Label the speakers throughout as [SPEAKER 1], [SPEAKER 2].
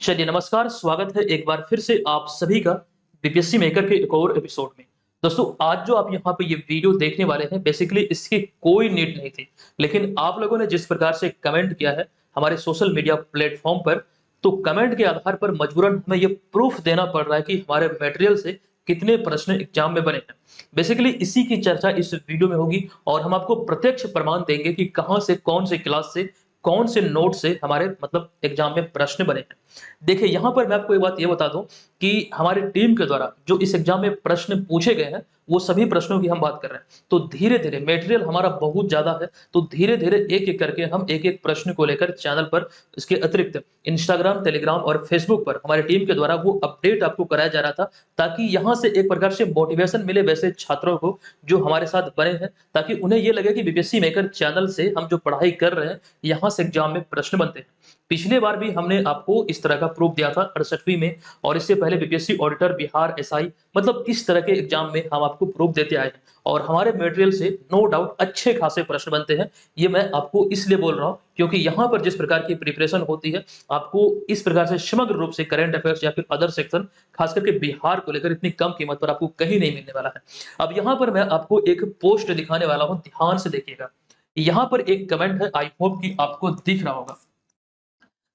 [SPEAKER 1] चलिए नमस्कार, स्वागत है एक बार फिर से आप सभी का बीपीएससी मेकर के एक और एपिसोड में। दोस्तों आज जो आप यहाँ पे ये वीडियो देखने वाले हैं बेसिकली इसकी कोई नीड नहीं थी। लेकिन आप लोगों ने जिस प्रकार से कमेंट किया है हमारे सोशल मीडिया प्लेटफ़ॉर्म पर, तो कमेंट के आधार पर मजबूरन हमें ये प्रूफ़ देना पड़ रहा है कि हमारे मटेरियल से कितने प्रश्न एग्ज़ाम में बने हैं। बेसिकली इसी की चर्चा इस वीडियो में होगी और हम आपको प्रत्यक्ष प्रमाण देंगे कि कहाँ से, कौन से क्लास से, कौन से नोट से हमारे मतलब एग्ज़ाम में प्रश्न बने हैं। देखिए, यहाँ पर मैं आपको एक बात ये बता दूँ कि हमारी टीम के द्वारा जो इस एग्ज़ाम में प्रश्न पूछे गए हैं, वो सभी प्रश्नों की हम बात कर रहे हैं। तो धीरे-धीरे मटेरियल हमारा बहुत ज़्यादा है, तो धीरे-धीरे एक-एक करके हम एक-एक प्रश्न को लेकर चैनल पर इसके अतिरिक्त इंस्टाग्राम, टेलीग्राम और फेसबुक पर हमारी टीम के द्वारा वो अपडेट आपको कराया जा रहा था, ताकि यहाँ से एक प्रकार से मोटिवेशन मिले वैसे छात्रों को जो हमारे साथ बने हैं, ताकि उन्हें ये लगे कि बीपीएससी मेकर चैनल से हम जो पढ़ाई कर रहे हैं, यहाँ से एग्ज़ाम में प्रश्न बनते हैं। पिछले बार भी हमने आपको इस तरह का प्रूफ दिया था 68वीं में और इससे पहले बीपीएससी ऑडिटर, बिहार एसआई मतलब इस तरह के एग्जाम में हम आपको प्रूफ देते आए हैं और हमारे मटेरियल से नो डाउट अच्छे खासे प्रश्न बनते हैं। ये मैं आपको इसलिए बोल रहा हूँ क्योंकि यहाँ पर जिस प्रकार की प्रिपरेशन होती है, आपको इस प्रकार से समग्र रूप से करंट अफेयर्स या फिर अदर सेक्शन खास करके बिहार को लेकर इतनी कम कीमत पर आपको कहीं नहीं मिलने वाला है। अब यहाँ पर मैं आपको एक पोस्ट दिखाने वाला हूँ, ध्यान से देखिएगा। यहाँ पर एक कमेंट है, आई होप कि आपको दिख रहा होगा।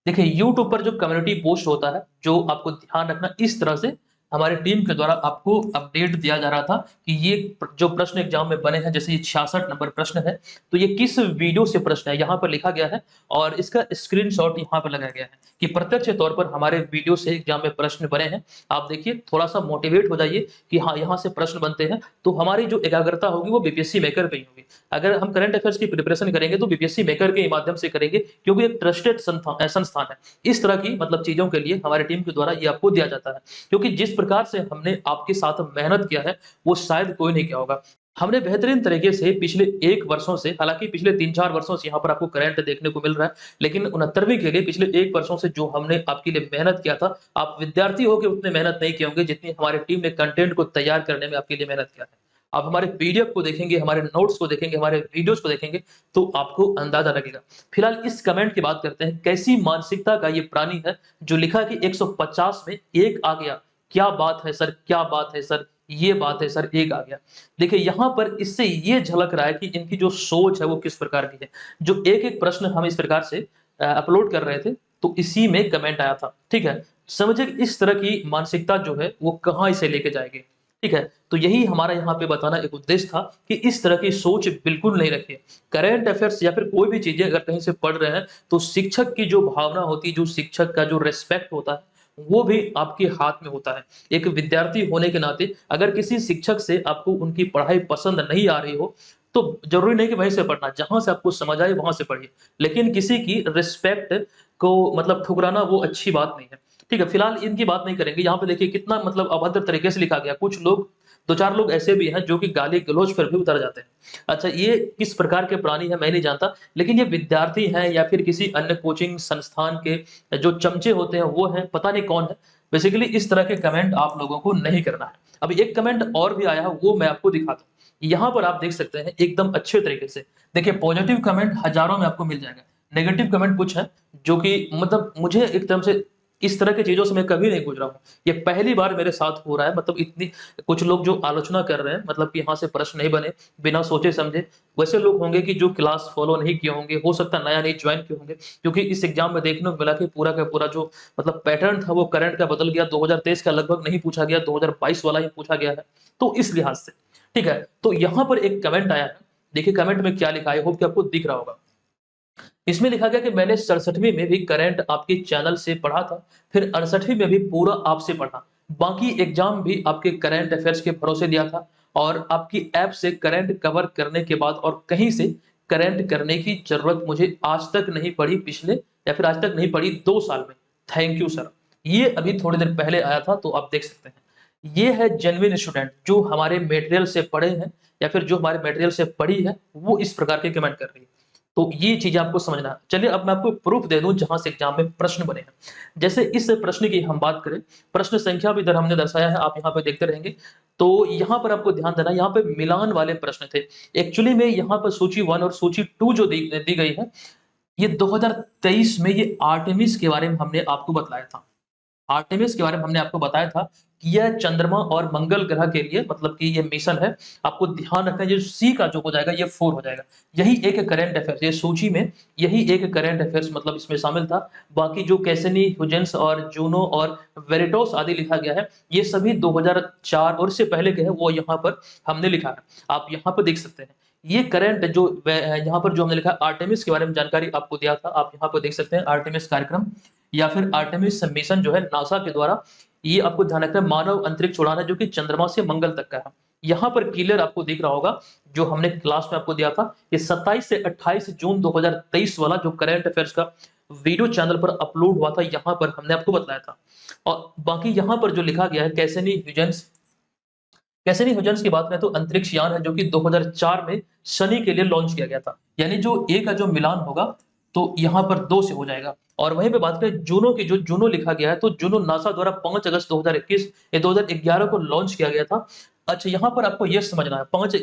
[SPEAKER 1] देखिए यूट्यूब पर जो कम्युनिटी पोस्ट होता है, जो आपको ध्यान रखना इस तरह से हमारी टीम के द्वारा आपको अपडेट दिया जा रहा था कि ये जो प्रश्न एग्जाम में बने हैं, जैसे ये 66 नंबर प्रश्न है, तो ये किस वीडियो से प्रश्न है, यहाँ पर लिखा गया है और इसका स्क्रीनशॉट यहाँ पर लगाया गया है कि प्रत्यक्ष तौर पर हमारे वीडियो से एग्जाम में प्रश्न बने हैं। आप देखिए थोड़ा-सा मोटिवेट हो जाइए कि हाँ, यहाँ से प्रश्न बनते हैं, तो हमारी जो एकाग्रता होगी वो बीपीएससी मेकर पे ही होगी। अगर हम करंट अफेयर्स की प्रिपरेशन करेंगे तो बीपीएससी मेकर के माध्यम से करेंगे क्योंकि एक ट्रस्टेड संस्थान है। इस तरह की मतलब चीज़ों के लिए हमारी टीम के द्वारा ये आपको दिया जाता है। क्योंकि जिस प्रकार से हमने आपके साथ मेहनत किया है, वो शायद कोई नहीं किया होगा। हमने बेहतरीन तरीके से पिछले 1 वर्षों से, हालाँकि पिछले 3-4 वर्षों से यहाँ पर आपको करंट देखने को मिल रहा है, लेकिन 69वीं के लिए पिछले 1 वर्षों से जो हमने आपके लिए मेहनत किया था, आप विद्यार्थी हो के उतने मेहनत नहीं किए होंगे जितनी हमारी टीम ने कंटेंट को तैयार करने में आपके लिए मेहनत किया है। आप हमारे पीडीएफ को देखेंगे, हमारे नोट्स को देखेंगे, हमारे वीडियोज़ को देखेंगे, तो आपको अंदाज़ा लगेगा। फिलहाल इस कमेंट की बात करते हैं, कैसी मानसिकता का ये प्राणी है जो लिखा कि 150 में 1 आ गया। क्या बात है सर! क्या बात है सर! ये बात है सर, 1 आ गया। देखिए यहाँ पर इससे ये झलक रहा है कि इनकी जो सोच है वो किस प्रकार की है। जो एक-एक प्रश्न हम इस प्रकार से अपलोड कर रहे थे, तो इसी में कमेंट आया था, ठीक है? समझिए इस तरह की मानसिकता जो है वो कहाँ इसे लेके जाएगी, ठीक है? तो यही हमारा यहाँ पे बताना एक उद्देश्य था कि इस तरह की सोच बिल्कुल नहीं रखिए। करंट अफेयर्स या फिर कोई भी चीज़ें अगर कहीं से पढ़ रहे हैं, तो शिक्षक की जो भावना होती है, जो शिक्षक का जो रिस्पेक्ट होता है, वो भी आपके हाथ में होता है। एक विद्यार्थी होने के नाते अगर किसी शिक्षक से आपको उनकी पढ़ाई पसंद नहीं आ रही हो, तो ज़रूरी नहीं कि वहीं से पढ़ना, जहाँ से आपको समझ आए वहाँ से पढ़िए। लेकिन किसी की रिस्पेक्ट को मतलब ठुकराना वो अच्छी बात नहीं है। ठीक है, फिलहाल इनकी बात नहीं करेंगे। यहाँ पे देखिए कितना मतलब अभद्र तरीके से लिखा गया। कुछ लोग 2-4 लोग ऐसे भी हैं जो कि गाली-गलौज पर भी उतर जाते हैं। अच्छा ये किस प्रकार के प्राणी हैं मैं नहीं जानता, लेकिन ये विद्यार्थी हैं या फिर किसी अन्य कोचिंग संस्थान के जो चमचे होते हैं वो हैं, पता नहीं कौन है। बेसिकली इस तरह के कमेंट आप लोगों को नहीं करना है। अब एक कमेंट और भी आया है वो मैं आपको दिखाता हूँ। यहाँ पर आप देख सकते हैं एकदम अच्छे तरीके से। देखिए पॉजिटिव कमेंट हज़ारों में आपको मिल जाएगा। नेगेटिव कमेंट कुछ हैं जो कि मतलब मुझे एक तरह से इस तरह की चीज़ों से मैं कभी नहीं गुज़रा हूँ। ये पहली बार मेरे साथ हो रहा है मतलब इतनी कुछ लोग जो आलोचना कर रहे हैं मतलब कि यहाँ से प्रश्न नहीं बने, बिना सोचे-समझे। वैसे लोग होंगे कि जो क्लास फ़ॉलो नहीं किए होंगे, हो सकता है नया नहीं जॉइन किए होंगे, क्योंकि इस एग्ज़ाम में देखने को मिला कि पूरा का पूरा जो मतलब पैटर्न था वो करंट का बदल गया, 2023 का लगभग नहीं पूछा गया, 2022 वाला ही पूछा गया है। तो इस लिहाज से, ठीक है? तो यहाँ पर एक कमेंट आया है, देखिए कमेंट में क्या लिखा है, आई होप कि आपको दिख रहा होगा। इसमें लिखा गया कि मैंने 67वीं में भी करंट आपके चैनल से पढ़ा था, फिर 68वीं में भी पूरा आपसे पढ़ा। बाकी एग्ज़ाम भी आपके करंट अफेयर्स के भरोसे दिया था और आपकी ऐप से करंट कवर करने के बाद और कहीं से करंट करने की ज़रूरत मुझे आज तक नहीं पड़ी पिछले या फिर आज तक नहीं पड़ी 2 साल में। Thank you sir. ये अभी थोड़ी देर पहले आया था तो आप देख सकते हैं। ये है जेन्युइन स्टूडेंट जो हमारे मटेरियल से पढ़े हैं या फिर जो हमारे मटेरियल से पढ़ी है, वो इस प्रकार के कमेंट कर रही है। तो ये चीज़ें आपको समझना है। चलिए अब मैं आपको प्रूफ़ दे दूँ जहाँ से एग्ज़ाम में प्रश्न बने हैं। जैसे इस प्रश्न की हम बात करें, प्रश्न संख्या भी इधर हमने दर्शाया है, आप यहाँ पे देखते रहेंगे। तो यहाँ पर आपको ध्यान देना है, यहाँ पे मिलान वाले प्रश्न थे। एक्चुअली में यहाँ पर सूची 1 और सूची 2 जो दी गई है, ये 2023 में ये आर्टेमिस के बारे में हमने आपको बतलाया था। आर्टेमिस के बारे में हमने आपको बताया था कि यह चंद्रमा और मंगल ग्रह के लिए मतलब कि ये मिशन है। आपको ध्यान रखना है ये सी का जो हो जाएगा ये 4 हो जाएगा। यही एक करंट अफेयर्स ये सूची में यही एक करंट अफेयर्स मतलब इसमें शामिल था। बाकी जो कैसिनी, ह्यूजेंस और जूनो और वेरिटोस आदि लिखा गया है, ये सभी 2004 और इससे पहले के हैं वो यहाँ पर हमने लिखा है। आप यहाँ पर देख सकते हैं। ये करंट जो यहाँ पर जो हमने लिखा आर्टेमिस के बारे में जानकारी आपको दिया था, आप यहाँ पर देख सकते हैं आर्टेमिस कार्यक्रम या फिर आर्टेमिस मिशन जो है नासा के द्वारा, ये आपको ध्यान रखना है मानव अंतरिक्ष उड़ान है जो कि चंद्रमा से मंगल तक का है। यहाँ पर क्लियर आपको दिख रहा होगा जो हमने क्लास में आपको दिया था ये 27 से 28 जून 2023 वाला जो करंट अफेयर्स का वीडियो चैनल पर अपलोड हुआ था, यहाँ पर हमने आपको बताया था। और बाकी यहाँ पर जो लिखा गया है कैसिनी ह्यूजेंस की बात करें तो अंतरिक्ष यान है जो कि 2004 में शनि के लिए लॉन्च किया गया था। यानी जो ए का जो मिलान होगा तो यहाँ पर 2 से हो जाएगा। और वहीं पे बात करें जूनो की, जो जूनो लिखा गया है तो जूनो नासा द्वारा 5 अगस्त 2021 या 2011 को लॉन्च किया गया था। अच्छा, यहाँ पर आपको ये समझना है 5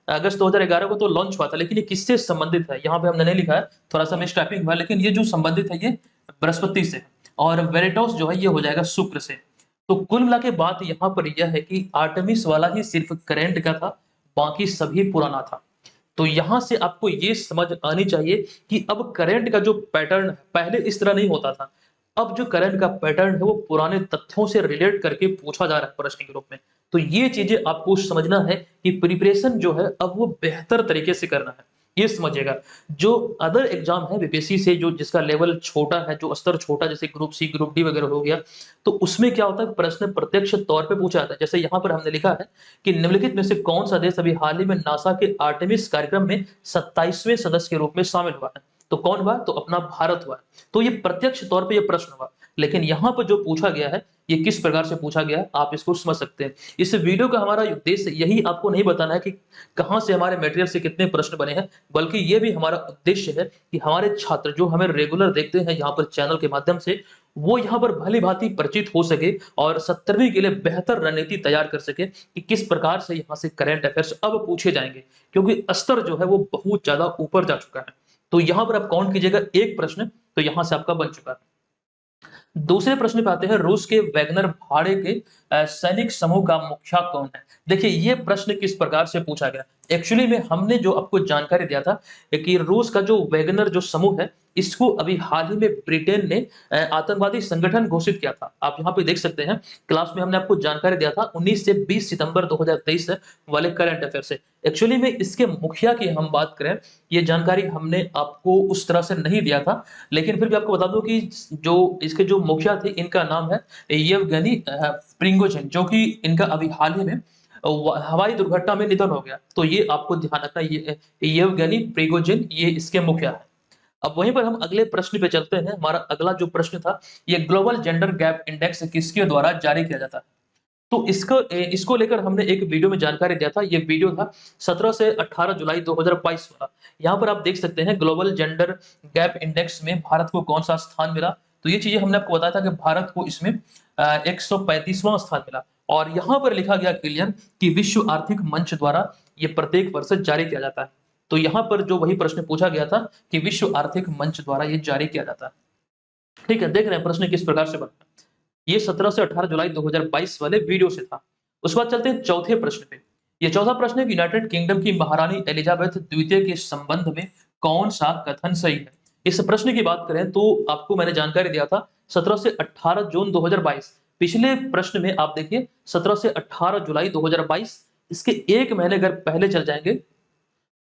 [SPEAKER 1] अगस्त 2011 को तो लॉन्च हुआ था, लेकिन ये किससे संबंधित है यहाँ पे हमने नहीं लिखा है, थोड़ा सा मिस टाइपिंग हुआ, लेकिन ये जो संबंधित है ये बृहस्पति से और वेरिटोस जो है ये हो जाएगा शुक्र से। तो कुल मिला के बात यहाँ पर यह है कि आर्टेमिस वाला ही सिर्फ करंट का था, बाकी सभी पुराना था। तो यहाँ से आपको ये समझ आनी चाहिए कि अब करंट का जो पैटर्न पहले इस तरह नहीं होता था। अब जो करंट का पैटर्न है वो पुराने तथ्यों से रिलेट करके पूछा जा रहा है प्रश्न के रूप में। तो ये चीजें आपको समझना है कि प्रिपरेशन जो है अब वो बेहतर तरीके से करना है, ये समझिएगा। जो अदर एग्जाम है बीपीएससी से जो जिसका लेवल छोटा है, जो स्तर छोटा, जैसे ग्रुप सी ग्रुप डी वगैरह हो गया, तो उसमें क्या होता है प्रश्न प्रत्यक्ष तौर पे पूछा जाता है। जैसे यहाँ पर हमने लिखा है कि निम्नलिखित में से कौन सा देश अभी हाल ही में नासा के आर्टेमिस कार्यक्रम में 27वें सदस्य के रूप में शामिल हुआ है, तो कौन हुआ, तो अपना भारत हुआ। तो ये प्रत्यक्ष तौर पे ये प्रश्न हुआ, लेकिन यहाँ पर जो पूछा गया है ये किस प्रकार से पूछा गया है आप इसको समझ सकते हैं। इस वीडियो का हमारा उद्देश्य यही आपको नहीं बताना है कि कहाँ से हमारे मटेरियल से कितने प्रश्न बने हैं, बल्कि ये भी हमारा उद्देश्य है कि हमारे छात्र जो हमें रेगुलर देखते हैं यहाँ पर चैनल के माध्यम से, वो यहाँ पर भली भांति परिचित हो सके और 70वीं के लिए बेहतर रणनीति तैयार कर सके कि किस प्रकार से यहाँ से करंट अफेयर्स अब पूछे जाएंगे, क्योंकि स्तर जो है वो बहुत ज्यादा ऊपर जा चुका है। तो यहाँ पर आप काउंट कीजिएगा एक प्रश्न तो यहाँ से आपका बन चुका है। दूसरे प्रश्न पे आते हैं, रूस के वैगनर भाड़े के सैनिक समूह का मुखिया कौन है। देखिए ये प्रश्न किस प्रकार से पूछा गया, एक्चुअली में हमने जो आपको जानकारी दिया था कि रूस का जो वैगनर जो समूह है इसको अभी हाल ही में ब्रिटेन ने आतंकवादी संगठन घोषित किया था। आप यहाँ पे देख सकते हैं क्लास में हमने आपको जानकारी दिया था 19 से 20 सितंबर 2023 वाले करंट अफेयर से। एक्चुअली में इसके मुखिया की हम बात करें, ये जानकारी हमने आपको उस तरह से नहीं दिया था, लेकिन फिर भी आपको बता दूं कि जो इसके जो मुखिया थे इनका नाम है येवगेनी प्रिगोजिन, जो कि इनका अभी हाल ही में हवाई दुर्घटना में निधन हो गया। तो ये आपको ध्यान रखना, ये येवगेनी प्रिगोजिन ये इसके मुखिया है। अब वहीं पर हम अगले प्रश्न पे चलते हैं। हमारा अगला जो प्रश्न था, ये ग्लोबल जेंडर गैप इंडेक्स किसके द्वारा जारी किया जाता है। तो इसको लेकर हमने एक वीडियो में जानकारी दिया था। ये वीडियो था 17 से 18 जुलाई 2022 वाला। यहाँ पर आप देख सकते हैं ग्लोबल जेंडर गैप इंडेक्स में भारत को कौन सा स्थान मिला। तो ये चीजें हमने आपको बताया था कि भारत को इसमें 135वां स्थान मिला। और यहाँ पर लिखा गया क्लियर कि विश्व आर्थिक मंच द्वारा ये प्रत्येक वर्ष जारी किया जाता है। तो यहाँ पर जो वही प्रश्न पूछा गया था कि विश्व आर्थिक मंच द्वारा ये जारी किया जाता है। ठीक है, देख रहे हैं प्रश्न किस प्रकार से बनता है। ये 17 से 18 जुलाई 2022 वाले वीडियो से था। उसके बाद चलते हैं चौथे प्रश्न पे। ये चौथा प्रश्न है कि यूनाइटेड किंगडम की महारानी एलिजाबेथ द्वितीय के संबंध में कौन सा कथन सही है। इस प्रश्न की बात करें तो आपको मैंने जानकारी दिया था 17 से 18 जून 2022। पिछले प्रश्न में आप देखिए 17 से 18 जुलाई 2022, इसके एक महीने अगर पहले चल जाएंगे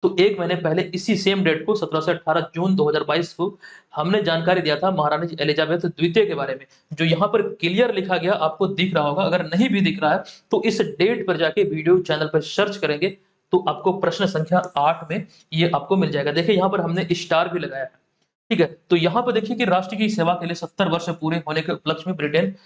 [SPEAKER 1] तो एक महीने पहले इसी सेम डेट को 17 से 18 जून 2022 को हमने जानकारी दिया था महारानी एलिजाबेथ द्वितीय के बारे में। जो यहाँ पर क्लियर लिखा गया आपको दिख रहा होगा, अगर नहीं भी दिख रहा है तो इस डेट पर जाके वीडियो चैनल पर सर्च करेंगे तो आपको प्रश्न संख्या 8 में ये आपको मिल जाएगा। देखिए यहाँ पर हमने स्टार भी लगाया है। ठीक है, तो यहाँ पर देखिए कि राष्ट्र की सेवा के लिए 70 वर्ष पूरे होने के उपलक्ष्य में ब्रिटेन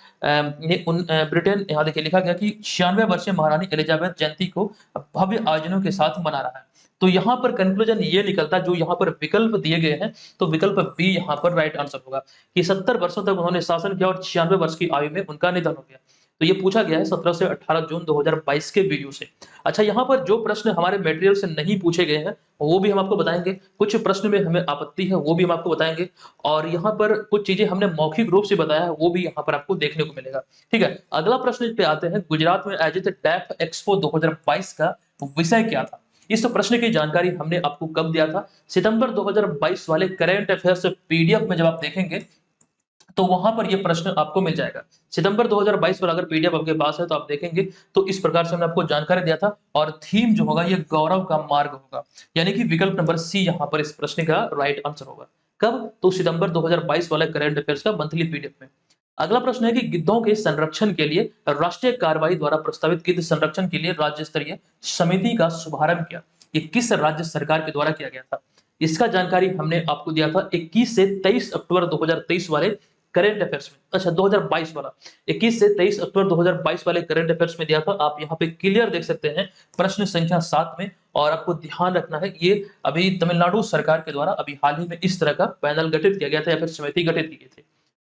[SPEAKER 1] यहाँ देखिए लिखा गया कि 96 वर्षीय महारानी एलिजाबेथ जयंती को भव्य आयोजनों के साथ मना रहा है। तो यहाँ पर कंक्लूजन ये निकलता है, जो यहाँ पर विकल्प दिए गए हैं तो विकल्प बी यहाँ पर राइट आंसर होगा कि 70 वर्षों तक उन्होंने शासन किया और 96 वर्ष की आयु में उनका निधन हो गया। तो ये पूछा गया है 17 से 18 जून 2022 के वीडियो से। अच्छा, यहाँ पर जो प्रश्न हमारे मटेरियल से नहीं पूछे गए हैं, वो भी हम आपको बताएँगे। कुछ प्रश्न में हमें आपत्ति है, वो भी हम आपको बताएँगे। और यहाँ पर कुछ चीज़ें हमने मौखिक रूप से बताया है, वो भी यहाँ पर आपको देखने को मिलेगा। ठीक है, अगला प्रश्न पे आते हैं। गुजरात में आयोजित डेफ एक्सपो 2022 का विषय क्या था? इस प्रश्न की जानकारी हमने आपको कब दिया था? सितंबर 2022 वाले करंट अफेयर्स पीडीएफ में जब आप देखेंगे, तो वहां पर ये प्रश्न आपको मिल जाएगा। सितंबर 2022 पर अगर पीडीएफ आपके पास है तो आप देखेंगे, तो इस प्रकार से हमने आपको जानकारी दिया था। और थीम जो होगा ये गौरव का मार्ग होगा, यानी कि विकल्प नंबर सी यहाँ पर इस प्रश्न का राइट आंसर होगा। कब? तो सितंबर 2022 वाले करंट अफेयर्स का मंथली पीडीएफ में। अगला प्रश्न है कि गिद्धों के संरक्षण के लिए राष्ट्रीय कार्रवाई द्वारा प्रस्तावित गिद्ध संरक्षण के लिए राज्य स्तरीय समिति का शुभारंभ किया, ये किस राज्य सरकार के द्वारा किया गया था? इसका जानकारी हमने आपको दिया था 21 से 23 अक्टूबर 2023 वाले करंट अफेयर्स में। अच्छा, 2022 वाला 21 से 23 अक्टूबर 2022 वाले करंट अफेयर्स में दिया था। आप यहाँ पे क्लियर देख सकते हैं प्रश्न संख्या 7 में। और आपको ध्यान रखना है, ये अभी तमिलनाडु सरकार के द्वारा अभी हाल ही में इस तरह का पैनल गठित किया गया था या फिर समिति गठित की गई थी।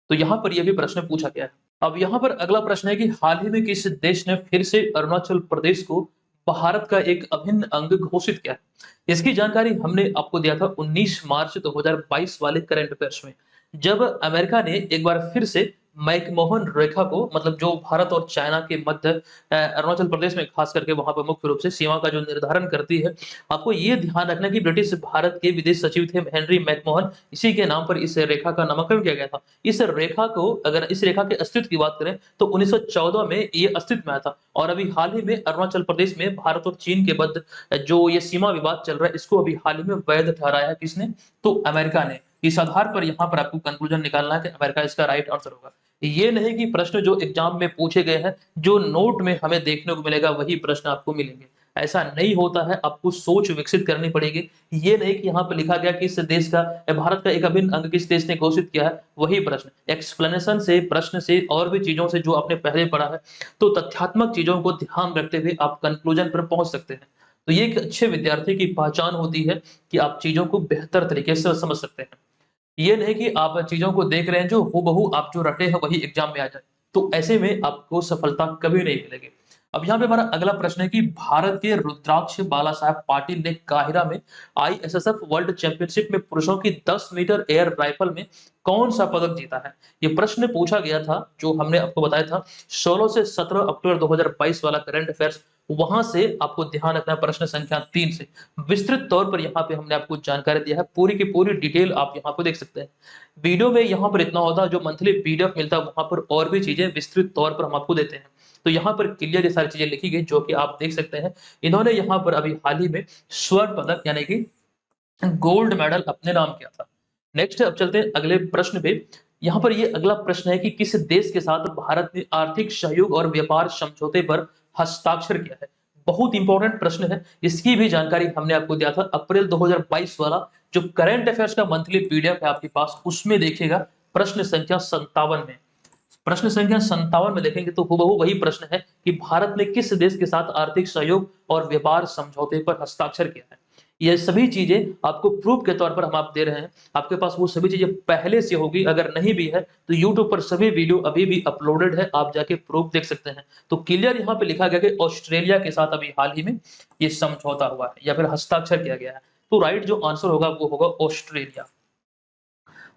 [SPEAKER 1] तो यहाँ पर यह भी प्रश्न पूछा गया है। अब यहाँ पर अगला प्रश्न है कि हाल ही में किस देश ने फिर से अरुणाचल प्रदेश को भारत का एक अभिन्न अंग घोषित किया है? इसकी जानकारी हमने आपको दिया था 19 मार्च 2022 वाले करंट अफेयर्स में, जब अमेरिका ने एक बार फिर से मैकमोहन रेखा को, मतलब जो भारत और चाइना के मध्य अरुणाचल प्रदेश में खास करके वहां पर मुख्य रूप से सीमा का जो निर्धारण करती है। आपको ये ध्यान रखना कि ब्रिटिश भारत के विदेश सचिव थे हेनरी मैकमोहन, इसी के नाम पर इस रेखा का नामकरण किया गया था। इस रेखा को, अगर इस रेखा के अस्तित्व की बात करें तो 1914 में ये अस्तित्व में आया था। और अभी हाल ही में अरुणाचल प्रदेश में भारत और चीन के मध्य जो ये सीमा विवाद चल रहा है, इसको अभी हाल ही में वैध ठहराया है किसने? तो अमेरिका ने। इस आधार पर यहाँ पर आपको कंक्लूजन निकालना है कि अमेरिका इसका राइट आंसर होगा। ये नहीं कि प्रश्न जो एग्जाम में पूछे गए हैं, जो नोट में हमें देखने को मिलेगा वही प्रश्न आपको मिलेंगे, ऐसा नहीं होता है। आपको सोच विकसित करनी पड़ेगी। ये नहीं कि यहाँ पे लिखा गया कि इस देश का, भारत का एक अभिन्न अंग किस देश ने घोषित किया है, वही प्रश्न। एक्सप्लेनेशन से, प्रश्न से और भी चीजों से जो आपने पहले पढ़ा है, तो तथ्यात्मक चीजों को ध्यान रखते हुए आप कंक्लूजन पर पहुंच सकते हैं। तो ये एक अच्छे विद्यार्थी की पहचान होती है कि आप चीजों को बेहतर तरीके से समझ सकते हैं। ये नहीं कि आप चीजों को देख रहे हैं जो हूबहू आप जो रटे हैं वही एग्जाम में आ जाए, तो ऐसे में आपको सफलता कभी नहीं मिलेगी। अब यहाँ पे हमारा अगला प्रश्न है कि भारत के रुद्राक्ष बाला साहब पाटिल ने काहिरा में आईएसएसएफ वर्ल्ड चैंपियनशिप में पुरुषों की 10 मीटर एयर राइफल में कौन सा पदक जीता है? ये प्रश्न पूछा गया था, जो हमने आपको बताया था 16 से 17 अक्टूबर 2022 वाला करंट अफेयर्स। वहां से आपको ध्यान रखना है, प्रश्न संख्या 3 से विस्तृत तौर पर यहाँ पे हमने आपको जानकारी दिया है। पूरी की पूरी डिटेल आप यहाँ पे देख सकते हैं। वीडियो में यहाँ पर इतना होता है, जो मंथली पीडीएफ मिलता है वहां पर और भी चीजें विस्तृत तौर पर हम आपको देते हैं। तो यहाँ पर क्लियर ये सारी चीजें लिखी गई जो कि आप देख सकते हैं। इन्होंने यहाँ पर अभी हाल ही में स्वर्ण पदक यानी कि गोल्ड मेडल अपने नाम किया था। नेक्स्ट अब चलते हैं अगले प्रश्न पे। यहाँ पर ये अगला प्रश्न है कि किस देश के साथ भारत ने आर्थिक सहयोग और व्यापार समझौते पर हस्ताक्षर किया है? बहुत इंपॉर्टेंट प्रश्न है, इसकी भी जानकारी हमने आपको दिया था अप्रैल 2022 वाला जो करंट अफेयर्स का मंथली पीडीएफ है आपके पास, उसमें देखिएगा प्रश्न संख्या 57 में। प्रश्न संख्या 57 में देखेंगे तो हूबहू वही प्रश्न है कि भारत ने किस देश के साथ आर्थिक सहयोग और व्यापार समझौते पर हस्ताक्षर किया है। ये सभी चीजें आपको प्रूफ के तौर पर हम आप दे रहे हैं। आपके पास वो सभी चीजें पहले से होगी, अगर नहीं भी है तो यूट्यूब पर सभी वीडियो अभी भी अपलोडेड है, आप जाके प्रूफ देख सकते हैं। तो क्लियर यहाँ पे लिखा गया कि ऑस्ट्रेलिया के साथ अभी हाल ही में ये समझौता हुआ है या फिर हस्ताक्षर किया गया है। तो राइट जो आंसर होगा वो होगा ऑस्ट्रेलिया।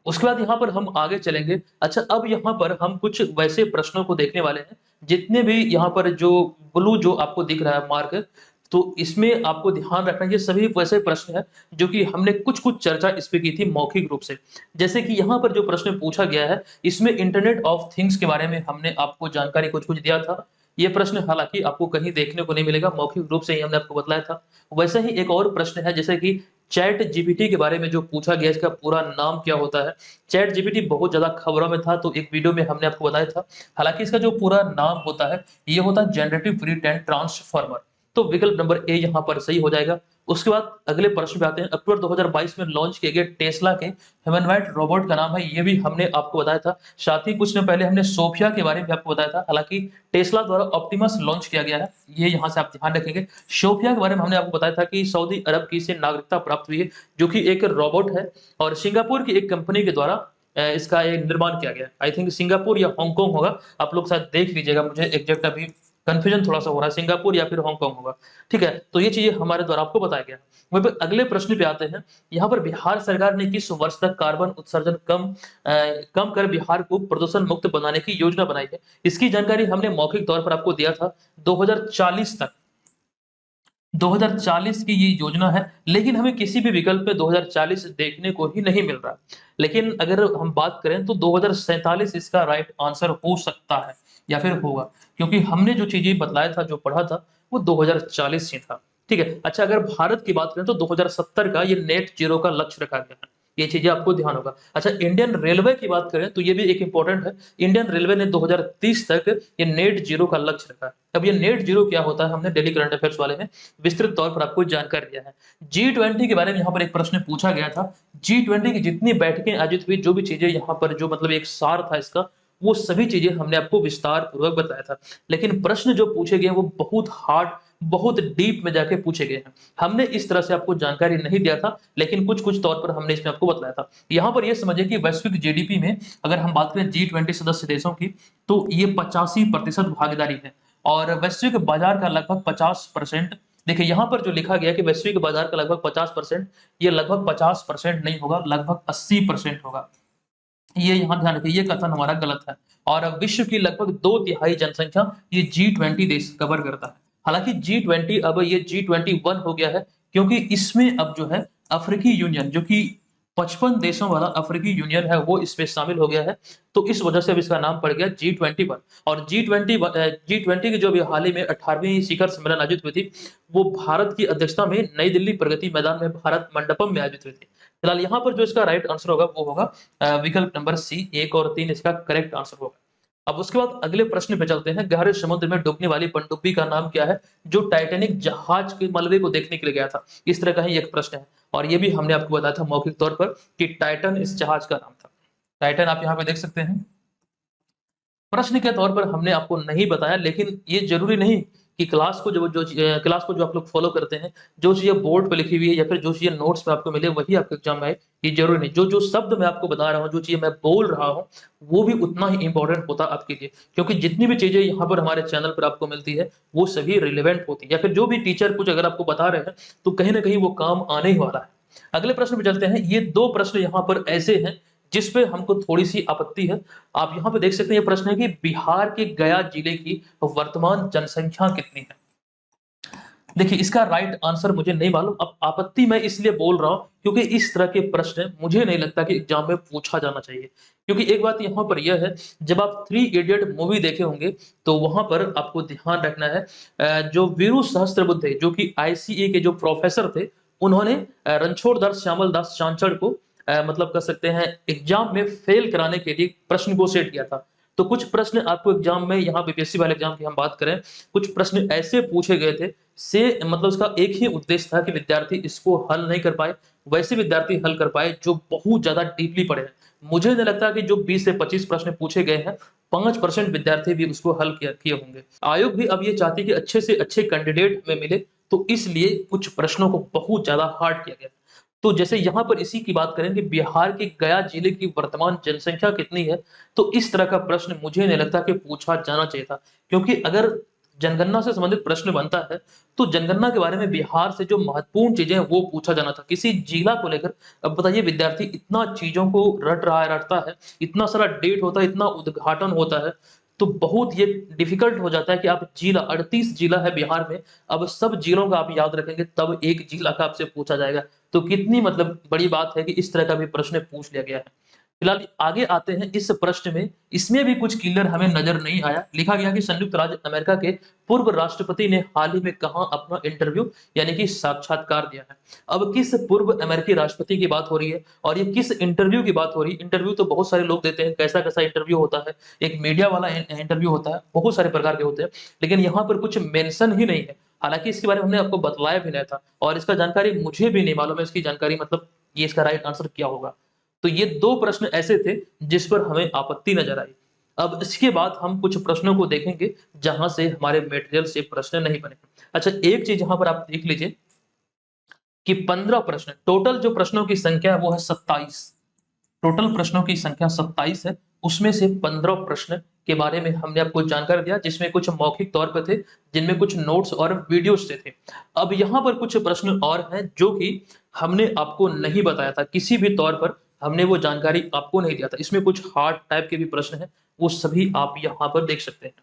[SPEAKER 1] उसके बाद यहाँ पर हम आगे चलेंगे। अच्छा, अब यहाँ पर हम कुछ वैसे प्रश्नों को देखने वाले हैं, जितने भी यहाँ पर जो ब्लू जो आपको दिख रहा है मार्क, तो इसमें आपको ध्यान रखना ये सभी वैसे प्रश्न हैं जो कि हमने कुछ-कुछ चर्चा इस पे की थी मौखिक रूप से। जैसे कि यहाँ पर जो प्रश्न पूछा गया है, इसमें इंटरनेट ऑफ थिंग्स के बारे में हमने आपको जानकारी कुछ-कुछ दिया था। ये प्रश्न हालाँकि आपको कहीं देखने को नहीं मिलेगा, मौखिक रूप से ही हमने आपको बतलाया था। वैसे ही एक और प्रश्न है, जैसे कि चैट जीपीटी के बारे में जो पूछा गया, इसका पूरा नाम क्या होता है? चैट जीपीटी बहुत ज़्यादा खबरों में था, तो एक वीडियो में हमने आपको बताया था। हालाँकि इसका जो पूरा नाम होता है, ये होता है जनरेटिव प्री-ट्रेन्ड ट्रांसफार्मर। तो विकल्प नंबर ए यहाँ पर सही हो जाएगा। उसके बाद अगले प्रश्न पे आते हैं। अक्टूबर 2022 में लॉन्च किए गए टेस्ला के ह्यूमनॉइड रोबोट का नाम है, ये भी हमने आपको बताया था। साथ ही कुछ दिन पहले हमने सोफिया के बारे में आपको बताया था। हालाँकि टेस्ला द्वारा ऑप्टिमस लॉन्च किया गया है, ये यहाँ से आप ध्यान रखेंगे। सोफिया के बारे में हमने आपको बताया था कि सऊदी अरब की इसे नागरिकता प्राप्त हुई है, जो कि एक रोबोट है और सिंगापुर की एक कंपनी के द्वारा इसका एक निर्माण किया गया। आई थिंक सिंगापुर या हांगकांग होगा, आप लोग शायद देख लीजिएगा, मुझे एग्जैक्ट अभी कन्फ्यूजन थोड़ा-सा हो रहा है, सिंगापुर या फिर हांगकांग होगा। ठीक है, तो ये चीज़ें हमारे द्वारा आपको बताया गया है। वहीं पे अगले प्रश्न पे आते हैं, यहाँ पर बिहार सरकार ने किस वर्ष तक कार्बन उत्सर्जन कम कर बिहार को प्रदूषण मुक्त बनाने की योजना बनाई है? इसकी जानकारी हमने मौखिक तौर पर आपको दिया था 2040 तक। 2040 की ये योजना है, लेकिन हमें किसी भी विकल्प में 2040 देखने को ही नहीं मिल रहा। लेकिन अगर हम बात करें तो 2047 इसका राइट आंसर हो सकता है या फिर होगा, क्योंकि हमने जो चीज़ें बतलाया था, जो पढ़ा था, वो 2040 ही था। ठीक है? अच्छा, अगर भारत की बात करें तो 2070 का ये नेट ज़ीरो का लक्ष्य रखा गया है। ये चीज़ें आपको ध्यान होगा। अच्छा, इंडियन रेलवे की बात करें तो ये भी एक इम्पोर्टेंट है। इंडियन रेलवे ने 2030 तक ये नेट ज़ीरो का लक्ष्य रखा है। अब ये नेट ज़ीरो क्या होता है, हमने डेली करंट अफेयर्स वाले में विस्तृत तौर पर आपको जानकारी दिया है। G20 के बारे में यहाँ पर एक प्रश्न पूछा गया था। G20 की जितनी बैठकें आयोजित हुई, जो भी चीज़ें यहाँ पर जो मतलब एक सार था इसका, वो सभी चीज़ें हमने आपको विस्तार पूर्वक बताया था। लेकिन प्रश्न जो पूछे गए हैं वो बहुत हार्ड, बहुत डीप में जाके पूछे गए हैं। हमने इस तरह से आपको जानकारी नहीं दिया था, लेकिन कुछ-कुछ तौर पर हमने इसमें आपको बतलाया था। यहाँ पर ये समझिए कि वैश्विक जीडीपी में अगर हम बात करें G20 सदस्य देशों की, तो ये 85% भागीदारी है और वैश्विक बाजार का लगभग 50%। देखिए यहाँ पर जो लिखा गया है कि वैश्विक बाजार का लगभग 50%, ये लगभग 50% नहीं होगा, लगभग 80% होगा। ये यहाँ ध्यान रखिए, ये कथन हमारा गलत है और विश्व की लगभग 2/3 जनसंख्या ये G20 देश कवर करता है। हालाँकि G20 अब ये G21 हो गया है, क्योंकि इसमें अब जो है अफ्रीकी यूनियन, जो कि 55 देशों वाला अफ्रीकी यूनियन है, वो इसमें शामिल हो गया है। तो इस वजह से अब इसका नाम पड़ गया G21 और G20 की जो अभी हाल ही में 18वीं शिखर सम्मेलन आयोजित हुई थी, वो भारत की अध्यक्षता में नई दिल्ली प्रगति मैदान में भारत मंडपम में आयोजित हुई थी। फिलहाल यहाँ पर जो इसका राइट आंसर होगा वो होगा विकल्प नंबर सी, 1 और 3 इसका करेक्ट आंसर होगा। अब उसके बाद अगले प्रश्न पे चलते हैं। गहरे समुद्र में डूबने वाली पनडुब्बी का नाम क्या है, जो टाइटैनिक जहाज के मलबे को देखने के लिए गया था? इस तरह का ही एक प्रश्न है और ये भी हमने आपको बताया था मौखिक तौर पर कि टाइटन इस जहाज का नाम था। टाइटन आप यहाँ पे देख सकते हैं। प्रश्न के तौर पर हमने आपको नहीं बताया, लेकिन ये ज़रूरी नहीं कि क्लास को जो आप लोग फ़ॉलो करते हैं, जो चीज़ें बोर्ड पे लिखी हुई है या फिर जो चीज़ें नोट्स में आपको मिले वही आपके एग्ज़ाम में आए, ये ज़रूरी नहीं। जो शब्द मैं आपको बता रहा हूँ, जो चीज़ें मैं बोल रहा हूँ, वो भी उतना ही इम्पोर्टेंट होता है आपके लिए। क्योंकि जितनी भी चीज़ें यहाँ पर हमारे चैनल पर आपको मिलती है, वो सभी रिलेवेंट होती है या फिर जो भी टीचर कुछ अगर आपको बता रहे हैं, तो कहीं न कहीं वो काम आने ही वाला है। अगले प्रश्न पे चलते हैं। ये 2 प्रश्न यहाँ पर ऐसे हैं जिस पे हमको थोड़ी-सी आपत्ति है। आप यहाँ पे देख सकते हैं, ये प्रश्न है कि बिहार के गया जिले की वर्तमान जनसंख्या कितनी है? देखिए, इसका राइट आंसर मुझे नहीं मालूम। अब आपत्ति मैं इसलिए बोल रहा हूँ क्योंकि इस तरह के प्रश्न मुझे नहीं लगता कि एग्ज़ाम में पूछा जाना चाहिए। क्योंकि एक बात यहाँ पर यह है, जब आप थ्री इडियट मूवी देखे होंगे, तो वहाँ पर आपको ध्यान रखना है जो वीरू सहस्त्रबुद्धे जो कि आईसीए के जो प्रोफ़ेसर थे, उन्होंने रणछोड़ दास श्यामल दास चांचड़ को मतलब कह सकते हैं एग्ज़ाम में फ़ेल कराने के लिए प्रश्न को सेट किया था। तो कुछ प्रश्न आपको एग्ज़ाम में, यहाँ बीपीएससी वाले एग्ज़ाम की हम बात करें, कुछ प्रश्न ऐसे पूछे गए थे से मतलब उसका एक ही उद्देश्य था कि विद्यार्थी इसको हल नहीं कर पाए, वैसे विद्यार्थी हल कर पाए जो बहुत ज़्यादा डीपली पढ़े हैं। मुझे नहीं लगता कि जो 20 से 25 प्रश्न पूछे गए हैं, 5% विद्यार्थी भी उसको हल किया किए होंगे। आयोग भी अब ये चाहती है कि अच्छे से अच्छे कैंडिडेट हमें मिले, तो इसलिए कुछ प्रश्नों को बहुत ज़्यादा हार्ड किया गया। तो जैसे यहाँ पर इसी की बात करें कि बिहार के गया जिले की वर्तमान जनसंख्या कितनी है, तो इस तरह का प्रश्न मुझे नहीं लगता कि पूछा जाना चाहिए था। क्योंकि अगर जनगणना से संबंधित प्रश्न बनता है, तो जनगणना के बारे में बिहार से जो महत्वपूर्ण चीज़ें हैं, वो पूछा जाना था, किसी जिला को लेकर। अब बताइए, विद्यार्थी इतना चीज़ों को रटता है, इतना सारा डेट होता है, इतना उद्घाटन होता है, तो बहुत ये डिफ़िकल्ट हो जाता है कि आप जिला 38 जिला है बिहार में, अब सब जिलों का आप याद रखेंगे, तब एक जिला का आपसे पूछा जाएगा। तो कितनी मतलब बड़ी बात है कि इस तरह का भी प्रश्न पूछ लिया गया है। फिलहाल आगे आते हैं इस प्रश्न में, इसमें भी कुछ क्लियर हमें नज़र नहीं आया। लिखा गया कि संयुक्त राज्य अमेरिका के पूर्व राष्ट्रपति ने हाल ही में कहाँ अपना इंटरव्यू यानी कि साक्षात्कार दिया है? अब किस पूर्व अमेरिकी राष्ट्रपति की बात हो रही है और ये किस इंटरव्यू की बात हो रही है? इंटरव्यू तो बहुत सारे लोग देते हैं, कैसा-कैसा इंटरव्यू होता है। एक मीडिया वाला इंटरव्यू होता है, बहुत सारे प्रकार के होते हैं, लेकिन यहाँ पर कुछ मेंशन ही नहीं है। हालाँकि इसके बारे में हमने आपको बतलाया भी नहीं था और इसका जानकारी मुझे भी नहीं मालूम है, इसकी जानकारी मतलब ये इसका राइट आंसर क्या होगा? तो ये 2 प्रश्न ऐसे थे जिस पर हमें आपत्ति नज़र आई। अब इसके बाद हम कुछ प्रश्नों को देखेंगे जहाँ से हमारे मटेरियल से प्रश्न नहीं बने। अच्छा, एक चीज़ यहाँ पर आप देख लीजिए कि 15 प्रश्न, टोटल जो प्रश्नों की संख्या है वो है 27। टोटल प्रश्नों की संख्या 27 है, उसमें से 15 प्रश्न के बारे में हमने आपको जानकारी दिया, जिसमें कुछ मौखिक तौर पर थे, जिनमें कुछ नोट्स और वीडियोस से थे। अब यहाँ पर कुछ प्रश्न और हैं जो कि हमने आपको नहीं बताया था, किसी भी तौर पर हमने वो जानकारी आपको नहीं दिया था। इसमें कुछ हार्ड टाइप के भी प्रश्न हैं, वो सभी आप यहाँ पर देख सकते हैं।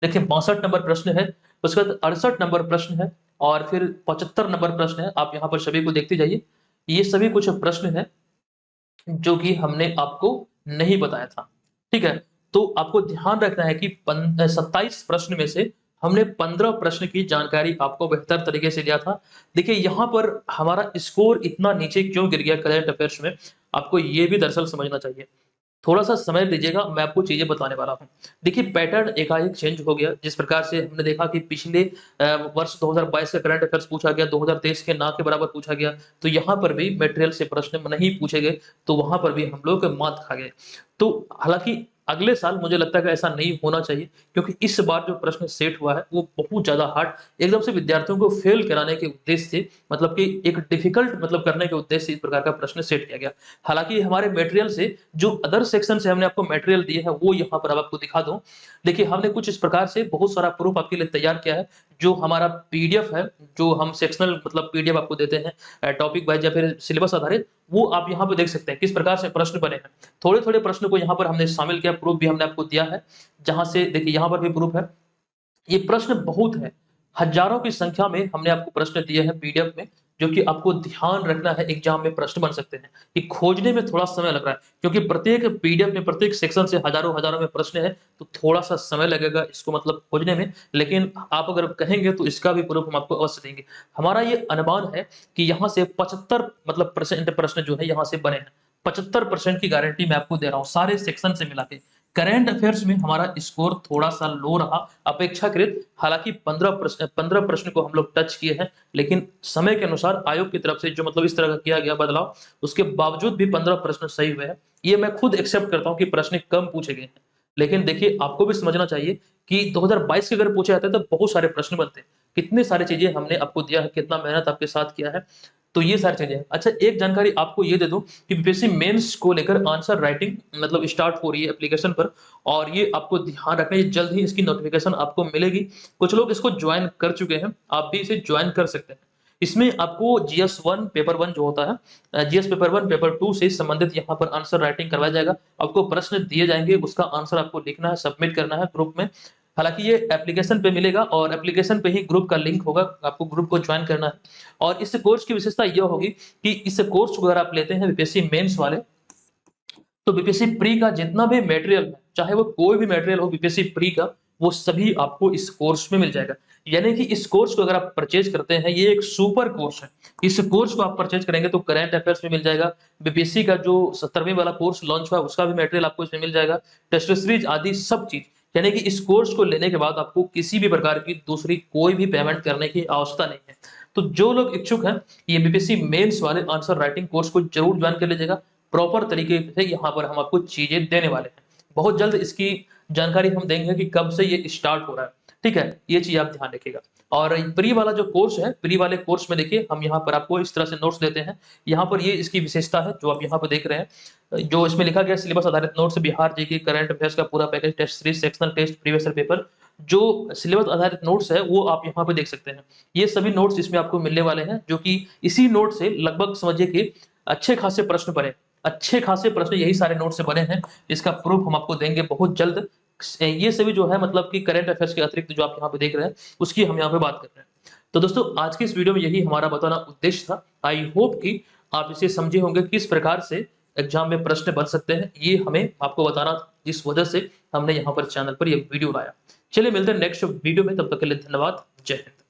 [SPEAKER 1] देखिए 62 नंबर प्रश्न है, उसके बाद 68 नंबर प्रश्न है और फिर 75 नंबर प्रश्न है। आप यहाँ पर सभी को देखते जाइए। ये सभी कुछ प्रश्न हैं जो कि हमने आपको नहीं बताया था, ठीक है? तो आपको ध्यान रखना है कि 27 प्रश्न में से हमने 15 प्रश्न की जानकारी आपको बेहतर तरीके से दिया था। देखिए यहाँ पर हमारा स्कोर इतना नीचे क्यों गिर गया करंट अफेयर्स में, आपको ये भी दरअसल समझना चाहिए। थोड़ा-सा समय दीजिएगा, मैं आपको चीज़ें बताने वाला हूँ। देखिए पैटर्न एकाएक चेंज हो गया, जिस प्रकार से हमने देखा कि पिछले वर्ष 2022 का करंट अफेयर्स पूछा गया, 2023 के ना के बराबर पूछा गया, तो यहाँ पर भी मटेरियल से प्रश्न नहीं पूछे गए, तो वहाँ पर भी हम लोग मात खा गए। तो हालाँकि अगले साल मुझे लगता है कि ऐसा नहीं होना चाहिए, क्योंकि इस बार जो प्रश्न सेट हुआ है, वो बहुत ज़्यादा हार्ड एकदम से विद्यार्थियों को फेल कराने के उद्देश्य से, मतलब कि एक डिफ़िकल्ट मतलब करने के उद्देश्य से इस प्रकार का प्रश्न सेट किया गया। हालाँकि हमारे मटेरियल से जो अदर सेक्शन से हमने आपको मटेरियल दिए हैं, वो यहाँ पर अब आपको दिखा दूँ। देखिए, हमने कुछ इस प्रकार से बहुत सारा प्रूफ आपके लिए तैयार किया है, जो हमारा पीडीएफ है, जो हम सेक्शनल मतलब पीडीएफ आपको देते हैं टॉपिक वाइज़ या फिर सिलेबस आधारित, वो आप यहाँ पे देख सकते हैं, किस प्रकार से प्रश्न बने हैं। थोड़े-थोड़े प्रश्न को यहाँ पर हमने शामिल किया, प्रूफ भी हमने आपको दिया है, जहाँ से देखिए यहाँ पर भी प्रूफ है। ये प्रश्न बहुत है, हज़ारों की संख्या में हमने आपको प्रश्न दिए हैं पीडीएफ में, जो कि आपको ध्यान रखना है एग्ज़ाम में प्रश्न बन सकते हैं, कि खोजने में थोड़ा समय लग रहा है, क्योंकि प्रत्येक पीडीएफ में, प्रत्येक सेक्शन से हज़ारों-हज़ारों में प्रश्न है, तो थोड़ा-सा समय लगेगा इसको मतलब खोजने में, लेकिन आप अगर कहेंगे तो इसका भी प्रूफ हम आपको अवश्य देंगे। हमारा ये अनुमान है कि यहाँ से 75 मतलब परसेंट प्रश्न जो है यहाँ से बने हैं। 75% की गारंटी मैं आपको दे रहा हूँ, सारे सेक्शन से मिला के। करंट अफेयर्स में हमारा स्कोर थोड़ा-सा लो रहा अपेक्षाकृत, हालाँकि 15 प्रश्न को हम लोग टच किए हैं, लेकिन समय के अनुसार आयोग की तरफ से जो मतलब इस तरह का किया गया बदलाव, उसके बावजूद भी 15 प्रश्न सही हुए हैं। ये मैं खुद एक्सेप्ट करता हूँ कि प्रश्न कम पूछे गए हैं। लेकिन देखिए, आपको भी समझना चाहिए कि 2022 के अगर पूछे जाते तो बहुत सारे प्रश्न बनते। कितनी सारी चीज़ें हमने आपको दिया है, कितना मेहनत आपके साथ किया है, तो ये सारी चीज़ें हैं। अच्छा, एक जानकारी आपको ये दे दूँ कि बीपीएससी मेंस को लेकर आंसर राइटिंग मतलब स्टार्ट हो रही है एप्लीकेशन पर, और ये आपको ध्यान रखना है, जल्द ही इसकी नोटिफ़िकेशन आपको मिलेगी। कुछ लोग इसको जॉइन कर चुके हैं, आप भी इसे जॉइन कर सकते हैं। इसमें आपको जीएस 1 पेपर 1 जो होता है, जीएस पेपर 1 पेपर 2 से संबंधित यहाँ पर आंसर राइटिंग करवाया जाएगा। आपको प्रश्न दिए जाएँगे, उसका आंसर आपको लिखना है, सबमिट करना है ग्रुप में। हालाँकि ये एप्लीकेशन पे मिलेगा और एप्लीकेशन पे ही ग्रुप का लिंक होगा, आपको ग्रुप को जॉइन करना है। और इस कोर्स की विशेषता ये होगी कि इस कोर्स को अगर आप लेते हैं बीपीएससी मेंस वाले, तो बीपीएससी प्री का जितना भी मटेरियल है, चाहे वो कोई भी मटेरियल हो बीपीएससी प्री का, वो सभी आपको इस कोर्स में मिल जाएगा। यानी कि इस कोर्स को अगर आप परचेज़ करते हैं, ये एक सुपर कोर्स है। इस कोर्स को आप परचेज़ करेंगे तो करंट अफेयर्स में मिल जाएगा, बीपीएससी का जो 17वीं वाला कोर्स लॉन्च हुआ, उसका भी मटेरियल आपको इसमें मिल जाएगा, टेस्ट सीरीज़ आदि सब चीज़। यानी कि इस कोर्स को लेने के बाद आपको किसी भी प्रकार की दूसरी कोई भी पेमेंट करने की आवश्यकता नहीं है। तो जो लोग इच्छुक हैं, ये बीपीएससी मेंस वाले आंसर राइटिंग कोर्स को ज़रूर जॉइन कर लीजिएगा। प्रॉपर तरीके से यहाँ पर हम आपको चीज़ें देने वाले हैं। बहुत जल्द इसकी जानकारी हम देंगे कि कब से ये स्टार्ट हो रहा है, ठीक है? ये चीज़ आप ध्यान रखिएगा। और प्री वाला जो कोर्स है, प्री वाले कोर्स में देखिए हम यहाँ पर आपको इस तरह से नोट्स देते हैं। यहाँ पर ये इसकी विशेषता है जो आप यहाँ पर देख रहे हैं। जो इसमें लिखा गया सिलेबस आधारित notes, Bihar GK, current affairs का पूरा package, test series, sectional test, previous year paper, जो सिलेबस आधारित नोट्स है वो आप यहाँ पे देख सकते हैं। ये सभी नोट्स इसमें आपको मिलने वाले हैं, जो कि इसी नोट से लगभग समझिए कि अच्छे खासे प्रश्न बने। अच्छे खासे प्रश्न यही सारे नोट से बने हैं, इसका प्रूफ हम आपको देंगे बहुत जल्द। ये सभी जो है मतलब कि करंट अफेयर्स के अतिरिक्त जो आप यहाँ पे देख रहे हैं, उसकी हम यहाँ पे बात कर रहे हैं। तो दोस्तों, आज की इस वीडियो में यही हमारा बताना उद्देश्य था। आई होप कि आप इसे समझे होंगे किस प्रकार से एग्जाम में प्रश्न बन सकते हैं। ये हमें आपको बताना था, जिस वजह से हमने यहाँ पर चैनल पर ये वीडियो लाया। चलिए मिलते हैं नेक्स्ट वीडियो में, तब तक के लिए धन्यवाद। जय हिंद।